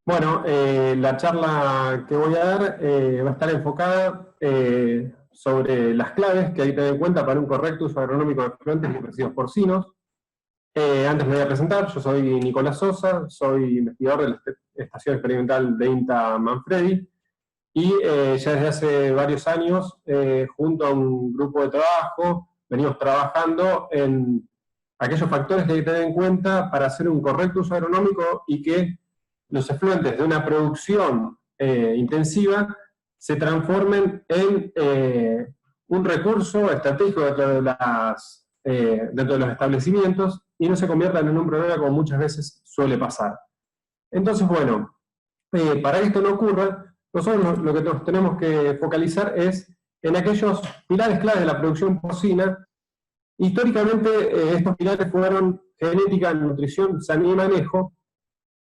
Bueno, la charla que voy a dar va a estar enfocada sobre las claves que hay que tener en cuenta para un correcto uso agronómico de efluentes y residuos porcinos. Antes me voy a presentar, yo soy Nicolás Sosa, soy investigador de la Estación Experimental de INTA Manfredi, y ya desde hace varios años, junto a un grupo de trabajo, venimos trabajando en aquellos factores que hay que tener en cuenta para hacer un correcto uso agronómico y que los efluentes de una producción intensiva se transformen en un recurso estratégico dentro de los establecimientos y no se conviertan en un problema como muchas veces suele pasar. Entonces, bueno, para que esto no ocurra, nosotros lo que nos tenemos que focalizar es en aquellos pilares claves de la producción porcina. Históricamente, estos pilares fueron genética, nutrición, sanidad y manejo,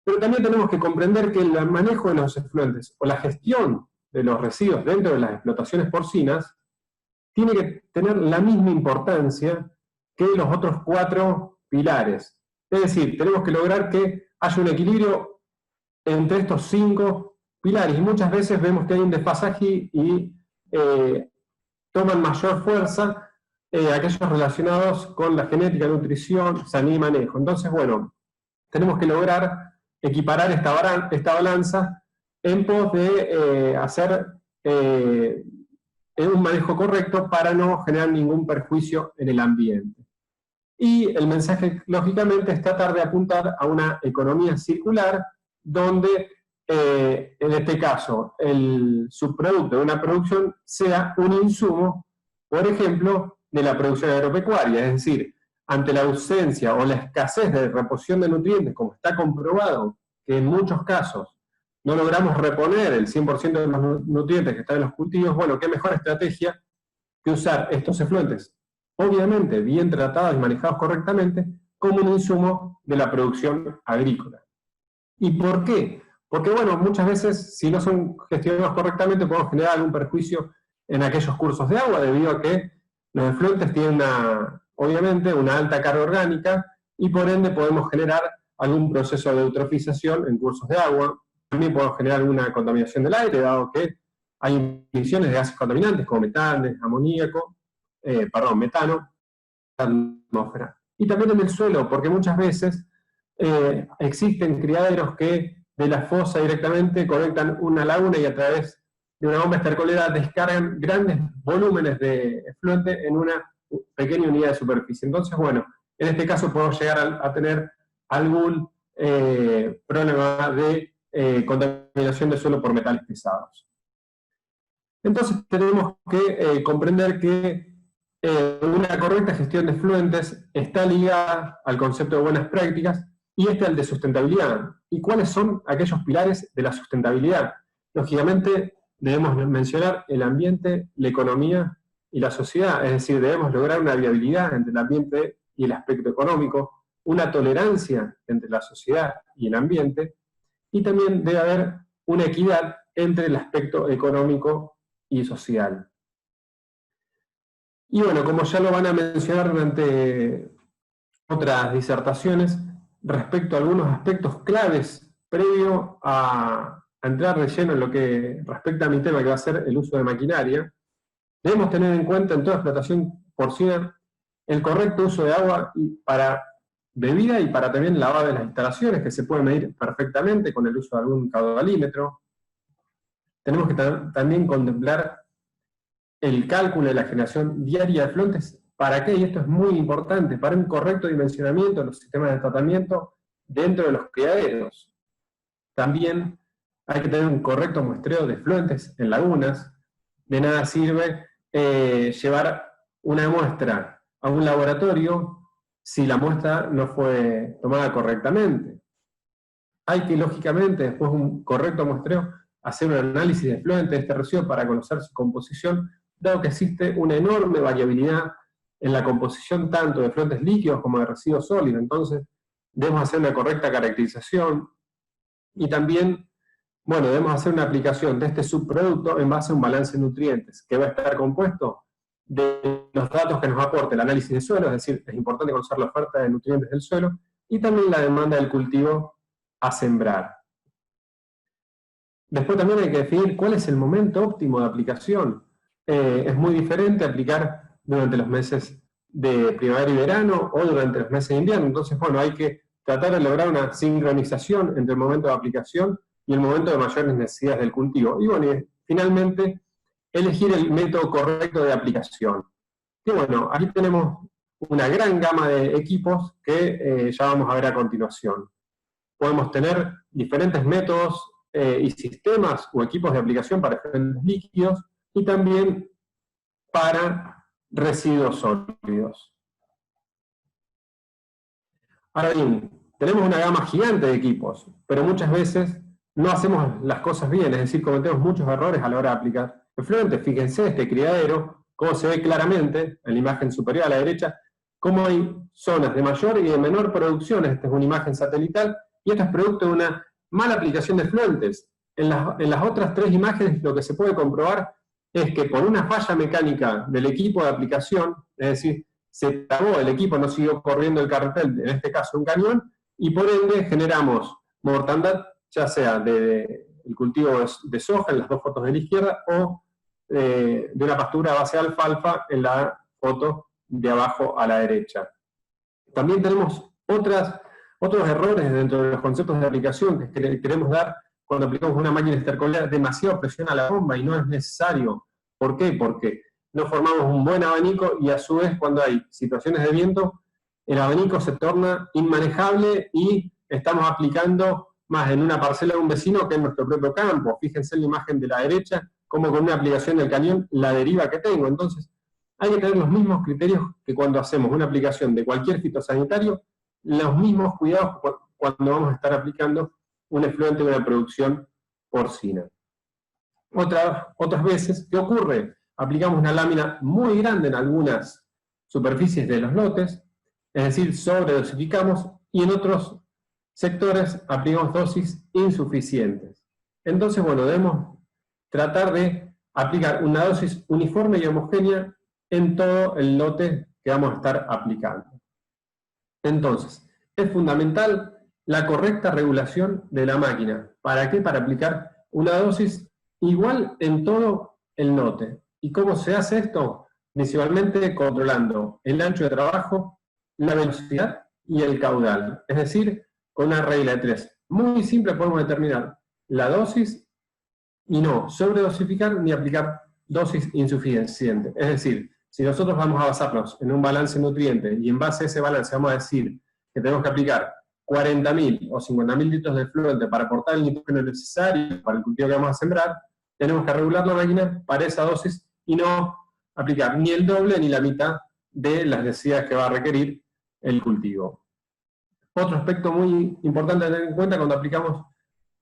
pero también tenemos que comprender que el manejo de los efluentes o la gestión de los residuos dentro de las explotaciones porcinas tiene que tener la misma importancia que los otros 4 pilares. Es decir, tenemos que lograr que haya un equilibrio entre estos 5 pilares, y muchas veces vemos que hay un desfasaje y toman mayor fuerza aquellos relacionados con la genética, nutrición, sanidad y manejo. Entonces, bueno, tenemos que lograr equiparar esta balanza en pos de hacer un manejo correcto para no generar ningún perjuicio en el ambiente. Y el mensaje, lógicamente, es tratar de apuntar a una economía circular, donde, en este caso, el subproducto de una producción sea un insumo, por ejemplo, de la producción agropecuaria. Es decir, ante la ausencia o la escasez de reposición de nutrientes, como está comprobado que en muchos casos no logramos reponer el 100% de los nutrientes que están en los cultivos, bueno, qué mejor estrategia que usar estos efluentes, obviamente bien tratados y manejados correctamente, como un insumo de la producción agrícola. ¿Y por qué? Porque, bueno, muchas veces, si no son gestionados correctamente, podemos generar algún perjuicio en aquellos cursos de agua, debido a que los efluentes tienen obviamente una alta carga orgánica, y por ende podemos generar algún proceso de eutrofización en cursos de agua. También podemos generar alguna contaminación del aire, dado que hay emisiones de gases contaminantes como metano, amoníaco, metano, en la atmósfera. Y también en el suelo, porque muchas veces existen criaderos que de la fosa directamente conectan una laguna y a través de una bomba estercolera descargan grandes volúmenes de efluente en una pequeña unidad de superficie. Entonces, bueno, en este caso podemos llegar a tener algún problema de contaminación del suelo por metales pesados. Entonces tenemos que comprender que una correcta gestión de efluentes está ligada al concepto de buenas prácticas y al de sustentabilidad. ¿Y cuáles son aquellos pilares de la sustentabilidad? Lógicamente debemos mencionar el ambiente, la economía y la sociedad, es decir, debemos lograr una viabilidad entre el ambiente y el aspecto económico, una tolerancia entre la sociedad y el ambiente, y también debe haber una equidad entre el aspecto económico y social. Y bueno, como ya lo van a mencionar durante otras disertaciones, respecto a algunos aspectos claves previo a entrar de lleno en lo que respecta a mi tema, que va a ser el uso de maquinaria, debemos tener en cuenta en toda explotación porcina el correcto uso de agua para bebida y para también lavado de las instalaciones, que se puede medir perfectamente con el uso de algún caudalímetro. Tenemos que también contemplar el cálculo de la generación diaria de efluentes. ¿Para qué? Y esto es muy importante, para un correcto dimensionamiento de los sistemas de tratamiento dentro de los criaderos. También hay que tener un correcto muestreo de efluentes en lagunas. De nada sirve llevar una muestra a un laboratorio si la muestra no fue tomada correctamente. Hay que, lógicamente, después de un correcto muestreo, hacer un análisis de efluentes de este residuo para conocer su composición, dado que existe una enorme variabilidad en la composición tanto de efluentes líquidos como de residuos sólidos. Entonces, debemos hacer una correcta caracterización y también, bueno, debemos hacer una aplicación de este subproducto en base a un balance de nutrientes, que va a estar compuesto de los datos que nos aporte el análisis de suelo, es decir, es importante conocer la oferta de nutrientes del suelo, y también la demanda del cultivo a sembrar. Después también hay que definir cuál es el momento óptimo de aplicación. Es muy diferente aplicar durante los meses de primavera y verano o durante los meses de invierno. Entonces, bueno, hay que tratar de lograr una sincronización entre el momento de aplicación y el momento de mayores necesidades del cultivo. Y bueno, y finalmente, elegir el método correcto de aplicación. Y bueno, aquí tenemos una gran gama de equipos que ya vamos a ver a continuación. Podemos tener diferentes métodos y sistemas o equipos de aplicación para diferentes líquidos y también para residuos sólidos. Ahora bien, tenemos una gama gigante de equipos, pero muchas veces no hacemos las cosas bien, es decir, cometemos muchos errores a la hora de aplicar efluentes. Fíjense este criadero, cómo se ve claramente en la imagen superior a la derecha, cómo hay zonas de mayor y de menor producción. Esta es una imagen satelital, y esto es producto de una mala aplicación de efluentes. En las otras tres imágenes lo que se puede comprobar es que por una falla mecánica del equipo de aplicación, es decir, se trabó el equipo, no siguió corriendo el carretel, en este caso un cañón, y por ende generamos mortandad, ya sea del cultivo de soja en las dos fotos de la izquierda, o de una pastura a base de alfalfa en la foto de abajo a la derecha. También tenemos otros errores dentro de los conceptos de aplicación que queremos dar cuando aplicamos una máquina estercolera. Demasiada presión a la bomba y no es necesario. ¿Por qué? Porque no formamos un buen abanico y a su vez cuando hay situaciones de viento, el abanico se torna inmanejable y estamos aplicando más en una parcela de un vecino que en nuestro propio campo. Fíjense en la imagen de la derecha, como con una aplicación del cañón, la deriva que tengo. Entonces, hay que tener los mismos criterios que cuando hacemos una aplicación de cualquier fitosanitario, los mismos cuidados cuando vamos a estar aplicando un efluente de una producción porcina. Otras veces, ¿qué ocurre? Aplicamos una lámina muy grande en algunas superficies de los lotes, es decir, sobredosificamos, y en otros sectores aplicamos dosis insuficientes. Entonces, bueno, debemos tratar de aplicar una dosis uniforme y homogénea en todo el lote que vamos a estar aplicando. Entonces, es fundamental la correcta regulación de la máquina. ¿Para qué? Para aplicar una dosis igual en todo el lote. ¿Y cómo se hace esto? Principalmente controlando el ancho de trabajo, la velocidad y el caudal. Es decir, con una regla de 3. Muy simple podemos determinar la dosis y no sobredosificar ni aplicar dosis insuficiente. Es decir, si nosotros vamos a basarnos en un balance nutriente y en base a ese balance vamos a decir que tenemos que aplicar 40.000 o 50.000 litros de efluente para aportar el nitrógeno necesario para el cultivo que vamos a sembrar, tenemos que regular la máquina para esa dosis y no aplicar ni el doble ni la mitad de las necesidades que va a requerir el cultivo. Otro aspecto muy importante a tener en cuenta cuando aplicamos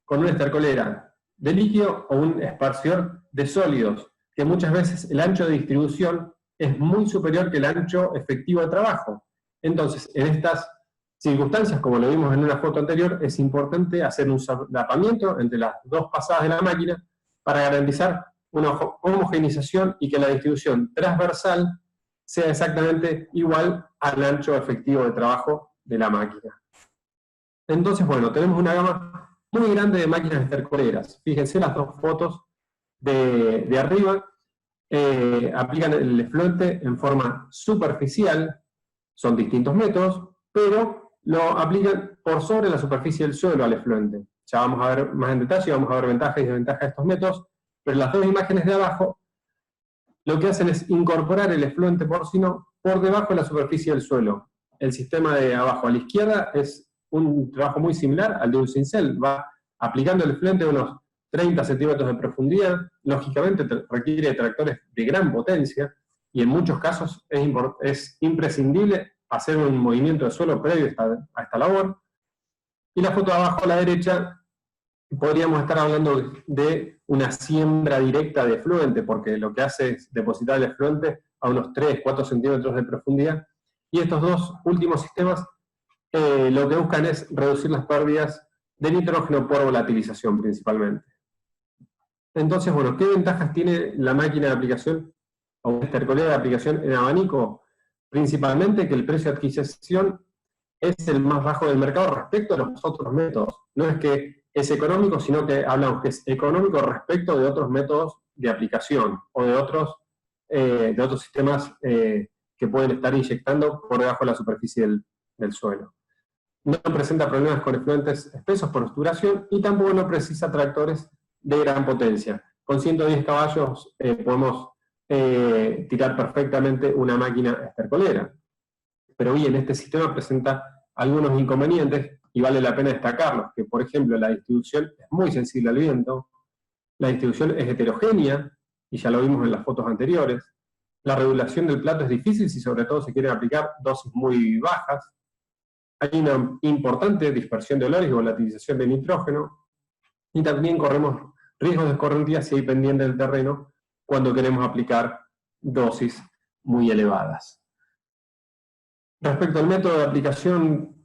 con una estercolera de líquido o un esparcidor de sólidos, que muchas veces el ancho de distribución es muy superior que el ancho efectivo de trabajo. Entonces, en estas circunstancias, como lo vimos en una foto anterior, es importante hacer un solapamiento entre las dos pasadas de la máquina para garantizar una homogenización y que la distribución transversal sea exactamente igual al ancho efectivo de trabajo de la máquina. Entonces, bueno, tenemos una gama muy grande de máquinas estercoleras. Fíjense las dos fotos de arriba. Aplican el efluente en forma superficial, son distintos métodos, pero lo aplican por sobre la superficie del suelo al efluente. Ya vamos a ver más en detalle, vamos a ver ventajas y desventajas de estos métodos, pero las dos imágenes de abajo lo que hacen es incorporar el efluente porcino por debajo de la superficie del suelo. El sistema de abajo a la izquierda es un trabajo muy similar al de un cincel, va aplicando el efluente a unos 30 centímetros de profundidad, lógicamente requiere tractores de gran potencia, y en muchos casos es imprescindible hacer un movimiento de suelo previo a esta labor. Y la foto de abajo a la derecha, podríamos estar hablando de una siembra directa de efluente, porque lo que hace es depositar el efluente a unos 3-4 centímetros de profundidad, y estos dos últimos sistemas lo que buscan es reducir las pérdidas de nitrógeno por volatilización principalmente. Entonces, bueno, ¿qué ventajas tiene la máquina de aplicación o una estercolera de aplicación en abanico? Principalmente que el precio de adquisición es el más bajo del mercado respecto a los otros métodos. No es que es económico, sino que hablamos que es económico respecto de otros métodos de aplicación o de otros sistemas que pueden estar inyectando por debajo de la superficie del suelo. No presenta problemas con efluentes espesos por obturación y tampoco no precisa tractores de gran potencia. Con 110 caballos podemos tirar perfectamente una máquina estercolera. Pero bien, este sistema presenta algunos inconvenientes y vale la pena destacarlos, que por ejemplo la distribución es muy sensible al viento, la distribución es heterogénea, y ya lo vimos en las fotos anteriores, la regulación del plato es difícil si sobre todo se quieren aplicar dosis muy bajas, hay una importante dispersión de olores y volatilización de nitrógeno, y también corremos riesgos de escorrentía si hay pendiente del terreno cuando queremos aplicar dosis muy elevadas. Respecto al método de aplicación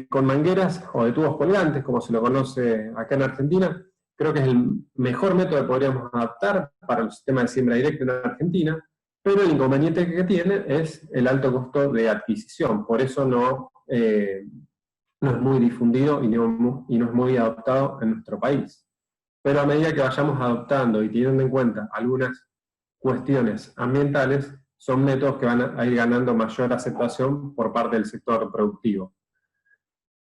con mangueras o de tubos colgantes, como se lo conoce acá en Argentina, creo que es el mejor método que podríamos adaptar para el sistema de siembra directa en Argentina, pero el inconveniente que tiene es el alto costo de adquisición, por eso no es muy difundido y no es muy adoptado en nuestro país. Pero a medida que vayamos adoptando y teniendo en cuenta algunas cuestiones ambientales, son métodos que van a ir ganando mayor aceptación por parte del sector productivo.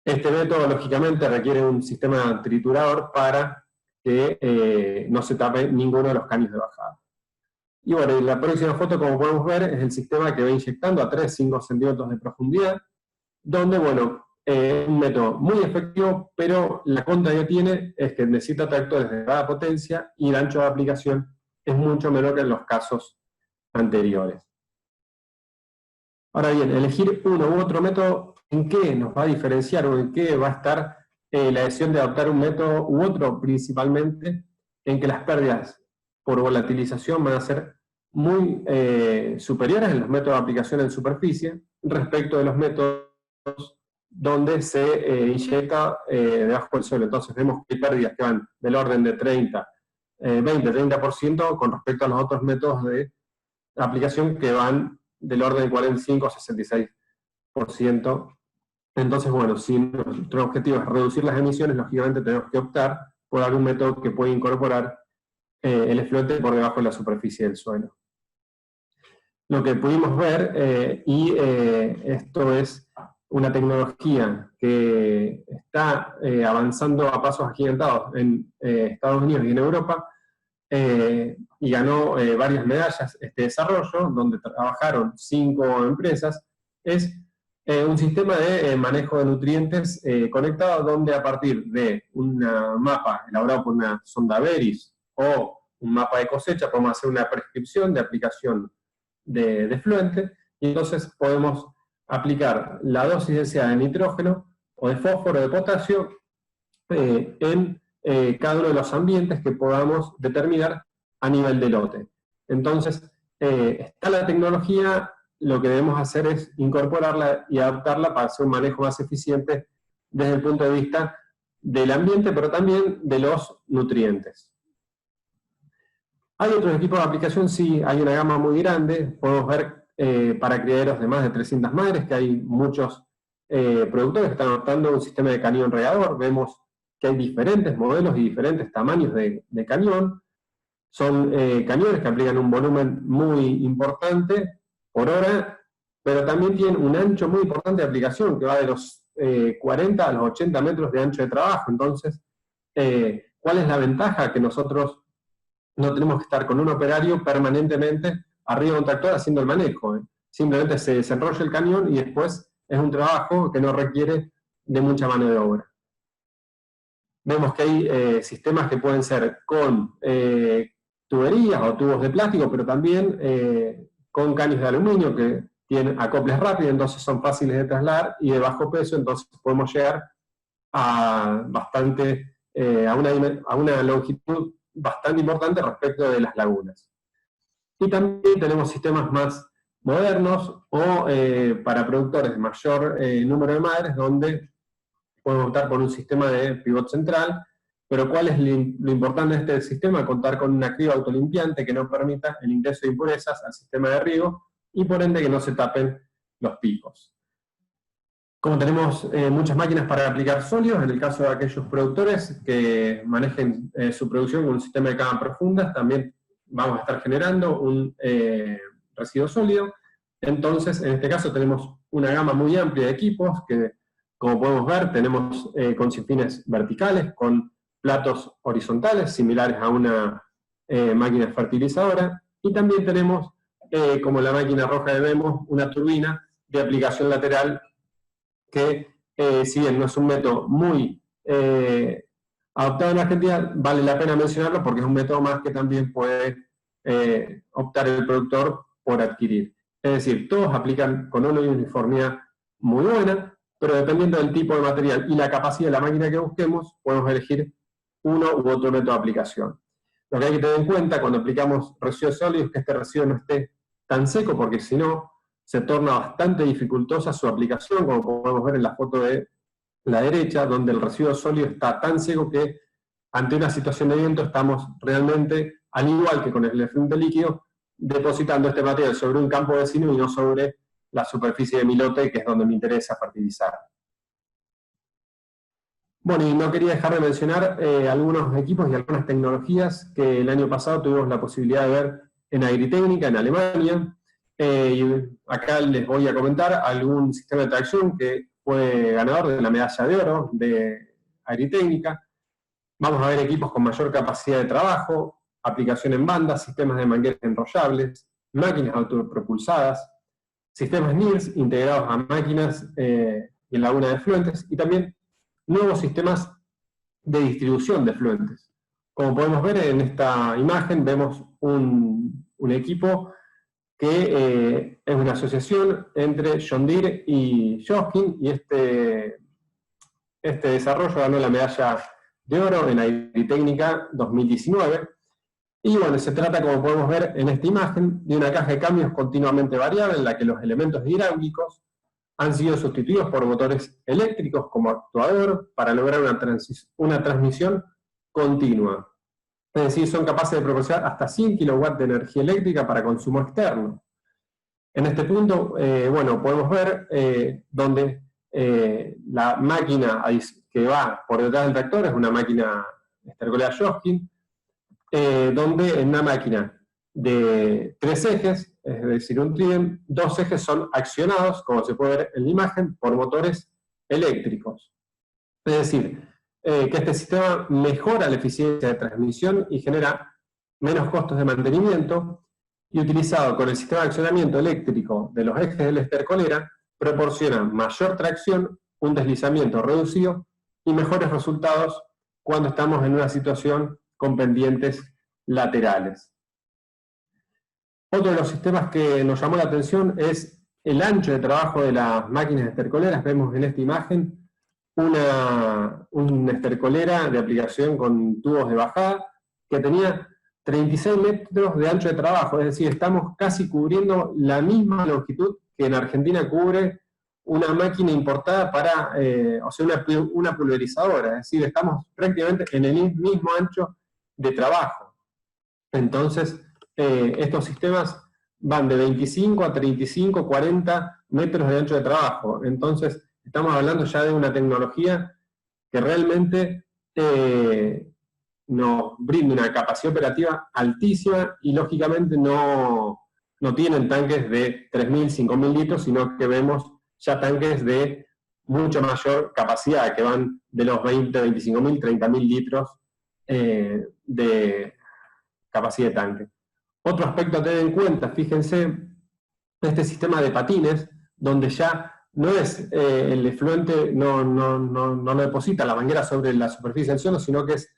Este método, lógicamente, requiere un sistema triturador para que no se tape ninguno de los caños de bajada. Y bueno, en la próxima foto, como podemos ver, es el sistema que va inyectando a 3-5 centímetros de profundidad, donde, bueno, es un método muy efectivo, pero la contra que tiene es que necesita tractores de baja potencia y el ancho de aplicación es mucho menor que en los casos anteriores. Ahora bien, elegir uno u otro método, ¿en qué nos va a diferenciar o en qué va a estar la decisión de adoptar un método u otro? Principalmente en que las pérdidas por volatilización van a ser muy superiores en los métodos de aplicación en superficie respecto de los métodos donde se inyecta debajo del suelo. Entonces vemos que hay pérdidas que van del orden de 20-30% con respecto a los otros métodos de aplicación que van del orden de 45-66%. Entonces, bueno, si nuestro objetivo es reducir las emisiones, lógicamente tenemos que optar por algún método que pueda incorporar el efluente por debajo de la superficie del suelo. Lo que pudimos ver, esto es una tecnología que está avanzando a pasos agigantados en Estados Unidos y en Europa, y ganó varias medallas este desarrollo, donde trabajaron 5 empresas, es un sistema de manejo de nutrientes conectado, donde a partir de un mapa elaborado por una sonda Veris o un mapa de cosecha podemos hacer una prescripción de aplicación de efluente, y entonces podemos aplicar la dosis deseada de nitrógeno o de fósforo o de potasio en cada uno de los ambientes que podamos determinar a nivel de lote. Entonces, está la tecnología, lo que debemos hacer es incorporarla y adaptarla para hacer un manejo más eficiente desde el punto de vista del ambiente, pero también de los nutrientes. Hay otros equipos de aplicación, sí, hay una gama muy grande. Podemos ver para criaderos de más de 300 madres que hay muchos productores que están adoptando un sistema de cañón regador. Vemos que hay diferentes modelos y diferentes tamaños de cañón. Son cañones que aplican un volumen muy importante por hora, pero también tienen un ancho muy importante de aplicación, que va de los 40 a los 80 metros de ancho de trabajo. Entonces, ¿cuál es la ventaja? Que nosotros no tenemos que estar con un operario permanentemente arriba de un tractor haciendo el manejo. Simplemente se desenrolla el cañón y después es un trabajo que no requiere de mucha mano de obra. Vemos que hay sistemas que pueden ser con tuberías o tubos de plástico, pero también con caños de aluminio que tienen acoples rápidos, entonces son fáciles de trasladar y de bajo peso, entonces podemos llegar a una longitud bastante importante respecto de las lagunas. Y también tenemos sistemas más modernos o para productores de mayor número de madres, donde podemos optar por un sistema de pivot central. Pero ¿cuál es lo importante de este sistema? Contar con una criba autolimpiante que no permita el ingreso de impurezas al sistema de riego y por ende que no se tapen los picos. Como tenemos muchas máquinas para aplicar sólidos, en el caso de aquellos productores que manejen su producción con un sistema de cama profundas, también vamos a estar generando un residuo sólido. Entonces, en este caso tenemos una gama muy amplia de equipos que, como podemos ver, tenemos con sinfines verticales, con platos horizontales, similares a una máquina fertilizadora, y también tenemos, como la máquina roja que vemos, una turbina de aplicación lateral que, si bien no es un método muy adoptado en Argentina, vale la pena mencionarlo porque es un método más que también puede optar el productor por adquirir. Es decir, todos aplican con una uniformidad muy buena, pero dependiendo del tipo de material y la capacidad de la máquina que busquemos, podemos elegir uno u otro método de aplicación. Lo que hay que tener en cuenta cuando aplicamos residuos sólidos es que este residuo no esté tan seco, porque si no, se torna bastante dificultosa su aplicación, como podemos ver en la foto de la derecha, donde el residuo sólido está tan seco que ante una situación de viento estamos realmente, al igual que con el efluente líquido, depositando este material sobre un campo vecino y no sobre la superficie de mi lote, que es donde me interesa fertilizar. Bueno, y no quería dejar de mencionar algunos equipos y algunas tecnologías que el año pasado tuvimos la posibilidad de ver en Agritécnica, en Alemania. Y acá les voy a comentar algún sistema de tracción que fue ganador de la medalla de oro de Agritécnica. Vamos a ver equipos con mayor capacidad de trabajo, aplicación en banda, sistemas de mangueras enrollables, máquinas autopropulsadas, sistemas NIRS integrados a máquinas y en laguna de efluentes, y también nuevos sistemas de distribución de efluentes. Como podemos ver en esta imagen, vemos un equipo que es una asociación entre John Deere y Joskin, y este desarrollo ganó la medalla de oro en Agritécnica 2019. Y bueno, se trata, como podemos ver en esta imagen, de una caja de cambios continuamente variable en la que los elementos hidráulicos han sido sustituidos por motores eléctricos como actuador para lograr una transmisión continua. Es decir, son capaces de proporcionar hasta 100 kW de energía eléctrica para consumo externo. En este punto, bueno, podemos ver donde la máquina que va por detrás del tractor es una máquina estercolera Joskin, donde en una máquina de 3 ejes, es decir, un trident, 2 ejes son accionados, como se puede ver en la imagen, por motores eléctricos. Es decir, que este sistema mejora la eficiencia de transmisión y genera menos costos de mantenimiento, y utilizado con el sistema de accionamiento eléctrico de los ejes de la estercolera, proporciona mayor tracción, un deslizamiento reducido y mejores resultados cuando estamos en una situación con pendientes laterales. Otro de los sistemas que nos llamó la atención es el ancho de trabajo de las máquinas estercoleras. Vemos en esta imagen una estercolera de aplicación con tubos de bajada que tenía 36 metros de ancho de trabajo, es decir, estamos casi cubriendo la misma longitud que en Argentina cubre una máquina importada para, o sea, una pulverizadora, es decir, estamos prácticamente en el mismo ancho de trabajo. Entonces, estos sistemas van de 25 a 35, 40 metros de ancho de trabajo. Entonces, estamos hablando ya de una tecnología que realmente nos brinda una capacidad operativa altísima y lógicamente no tienen tanques de 3.000, 5.000 litros, sino que vemos ya tanques de mucha mayor capacidad, que van de los 20, 25.000, 30.000 litros de capacidad de tanque. Otro aspecto a tener en cuenta, fíjense, este sistema de patines, donde ya no es el efluente, no lo deposita la manguera sobre la superficie del suelo, sino que es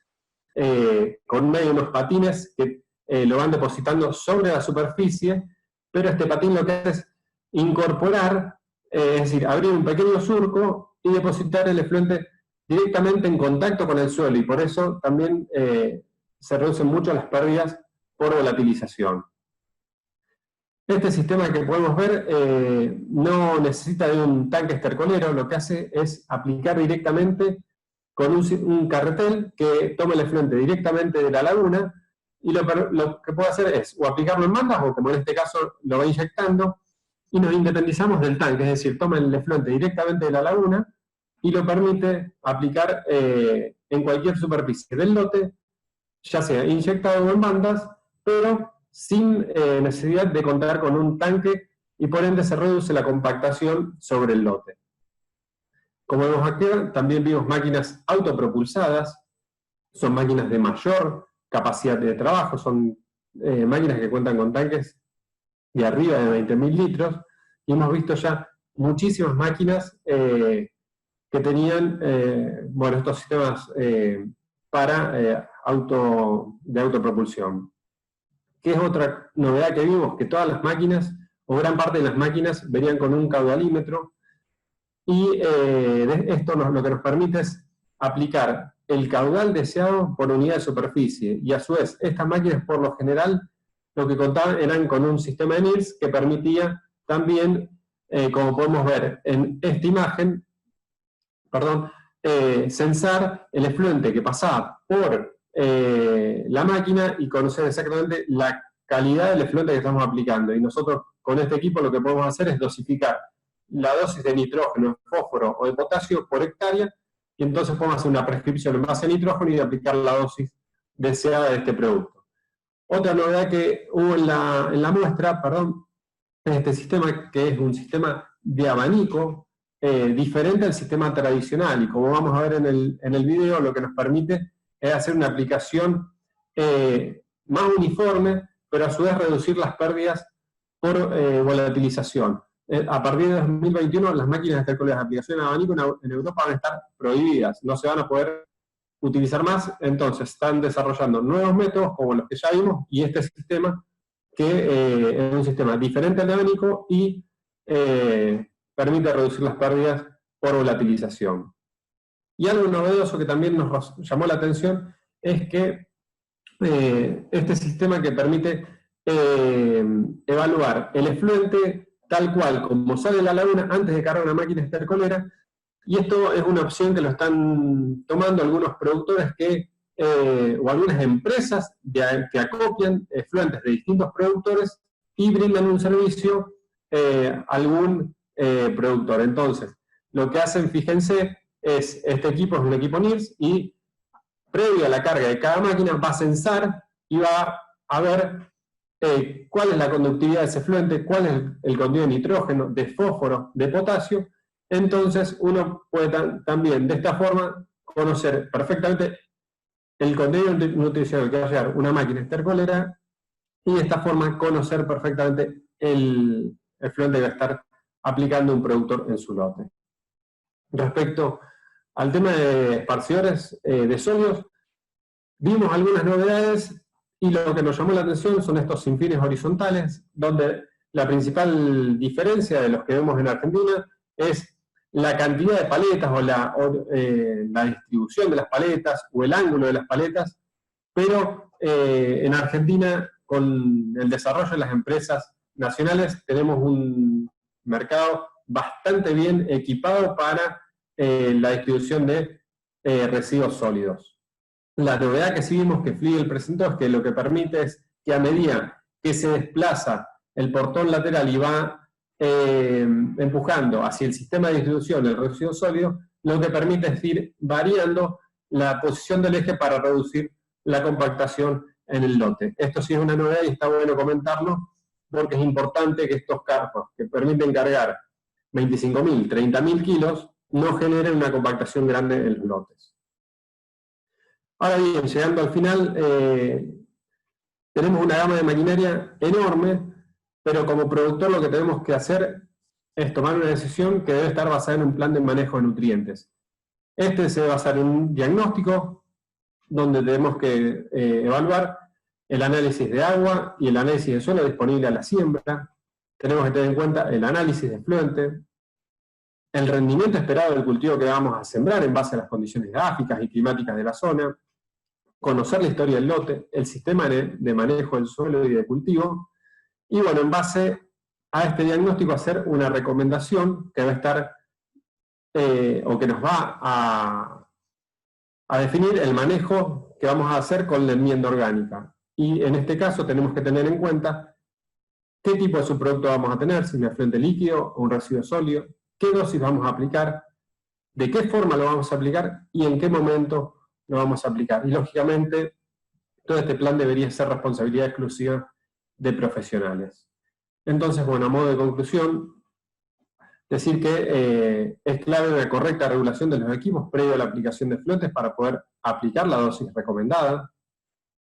con medio de unos patines que lo van depositando sobre la superficie, pero este patín lo que hace es incorporar, es decir, abrir un pequeño surco y depositar el efluente directamente en contacto con el suelo, y por eso también se reducen mucho las pérdidas por volatilización. Este sistema que podemos ver no necesita de un tanque estercolero, lo que hace es aplicar directamente con un carretel que toma el efluente directamente de la laguna, y lo que puede hacer es o aplicarlo en mangas, o como en este caso lo va inyectando, y nos independizamos del tanque, es decir, toma el efluente directamente de la laguna y lo permite aplicar en cualquier superficie del lote, ya sea inyectado o en bandas, pero sin necesidad de contar con un tanque, y por ende se reduce la compactación sobre el lote. Como vemos aquí, también vimos máquinas autopropulsadas, son máquinas de mayor capacidad de trabajo, son máquinas que cuentan con tanques de arriba de 20.000 litros, y hemos visto ya muchísimas máquinas que tenían estos sistemas de autopropulsión. ¿Qué es otra novedad que vimos? Que todas las máquinas, o gran parte de las máquinas, venían con un caudalímetro, y esto lo que nos permite es aplicar el caudal deseado por unidad de superficie, y a su vez estas máquinas por lo general lo que contaban eran con un sistema de NIRS que permitía también, como podemos ver en esta imagen, censar el efluente que pasaba por la máquina y conocer exactamente la calidad del efluente que estamos aplicando. Y nosotros con este equipo lo que podemos hacer es dosificar la dosis de nitrógeno, fósforo o de potasio por hectárea, y entonces podemos hacer una prescripción en base a nitrógeno y aplicar la dosis deseada de este producto. Otra novedad que hubo en la muestra, es este sistema, que es un sistema de abanico diferente al sistema tradicional, y como vamos a ver en el video, lo que nos permite es hacer una aplicación más uniforme, pero a su vez reducir las pérdidas por volatilización. A partir de 2021, las máquinas estercoleras de aplicación de abanico en Europa van a estar prohibidas, no se van a poder utilizar más. Entonces están desarrollando nuevos métodos como los que ya vimos, y este sistema que es un sistema diferente al de abanico y permite reducir las pérdidas por volatilización. Y algo novedoso que también nos llamó la atención es que este sistema que permite evaluar el efluente tal cual como sale de la laguna antes de cargar una máquina estercolera, y esto es una opción que lo están tomando algunos productores o algunas empresas que acopian efluentes de distintos productores y brindan un servicio a algún productor. Entonces, lo que hacen, fíjense, este equipo es un equipo NIRS, y previo a la carga de cada máquina va a censar y va a ver cuál es la conductividad de ese efluente, cuál es el contenido de nitrógeno, de fósforo, de potasio. Entonces uno puede también de esta forma conocer perfectamente el contenido nutricional que va a llevar una máquina estercolera, y de esta forma conocer perfectamente el efluente que va a estar aplicando un productor en su lote. Respecto al tema de esparcidores de sólidos, vimos algunas novedades, y lo que nos llamó la atención son estos sinfines horizontales, donde la principal diferencia de los que vemos en Argentina es la cantidad de paletas o la distribución de las paletas o el ángulo de las paletas, pero en Argentina, con el desarrollo de las empresas nacionales, tenemos un mercado bastante bien equipado para la distribución de residuos sólidos. La novedad que sí vimos que Fliegl presentó es que lo que permite es que a medida que se desplaza el portón lateral y va empujando hacia el sistema de distribución del residuo sólido, lo que permite es ir variando la posición del eje para reducir la compactación en el lote. Esto sí es una novedad y está bueno comentarlo, porque es importante que estos carros que permiten cargar 25.000, 30.000 kilos no generen una compactación grande en los lotes. Ahora bien, llegando al final, tenemos una gama de maquinaria enorme, pero como productor lo que tenemos que hacer es tomar una decisión que debe estar basada en un plan de manejo de nutrientes. Este se debe basar en un diagnóstico donde tenemos que evaluar el análisis de agua y el análisis de suelo disponible a la siembra. Tenemos que tener en cuenta el análisis de efluente, el rendimiento esperado del cultivo que vamos a sembrar en base a las condiciones geográficas y climáticas de la zona, conocer la historia del lote, el sistema de manejo del suelo y de cultivo, y bueno, en base a este diagnóstico hacer una recomendación que va a estar, o que nos va a definir el manejo que vamos a hacer con la enmienda orgánica. Y en este caso tenemos que tener en cuenta qué tipo de subproducto vamos a tener, si un efluente líquido o un residuo sólido, qué dosis vamos a aplicar, de qué forma lo vamos a aplicar y en qué momento lo vamos a aplicar. Y lógicamente, todo este plan debería ser responsabilidad exclusiva de profesionales. Entonces, bueno, a modo de conclusión, decir que es clave la correcta regulación de los equipos previo a la aplicación de efluentes para poder aplicar la dosis recomendada.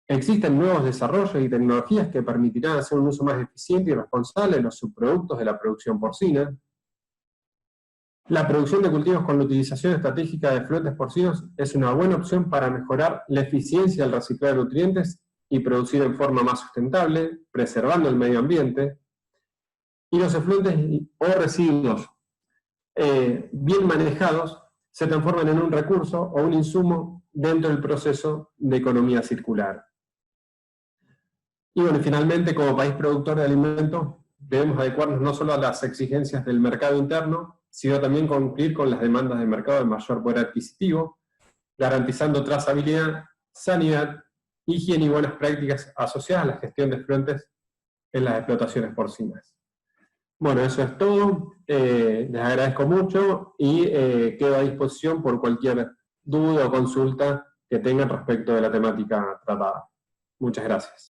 Existen nuevos desarrollos y tecnologías que permitirán hacer un uso más eficiente y responsable de los subproductos de la producción porcina. La producción de cultivos con la utilización estratégica de efluentes porcinos es una buena opción para mejorar la eficiencia del reciclado de nutrientes y producir en forma más sustentable, preservando el medio ambiente. Y los efluentes o residuos bien manejados se transforman en un recurso o un insumo dentro del proceso de economía circular. Y bueno, finalmente, como país productor de alimentos, debemos adecuarnos no solo a las exigencias del mercado interno, sino también cumplir con las demandas del mercado de mayor poder adquisitivo, garantizando trazabilidad, sanidad, higiene y buenas prácticas asociadas a la gestión de efluentes en las explotaciones porcinas. Bueno, eso es todo. Les agradezco mucho y quedo a disposición por cualquier duda o consulta que tengan respecto de la temática tratada. Muchas gracias.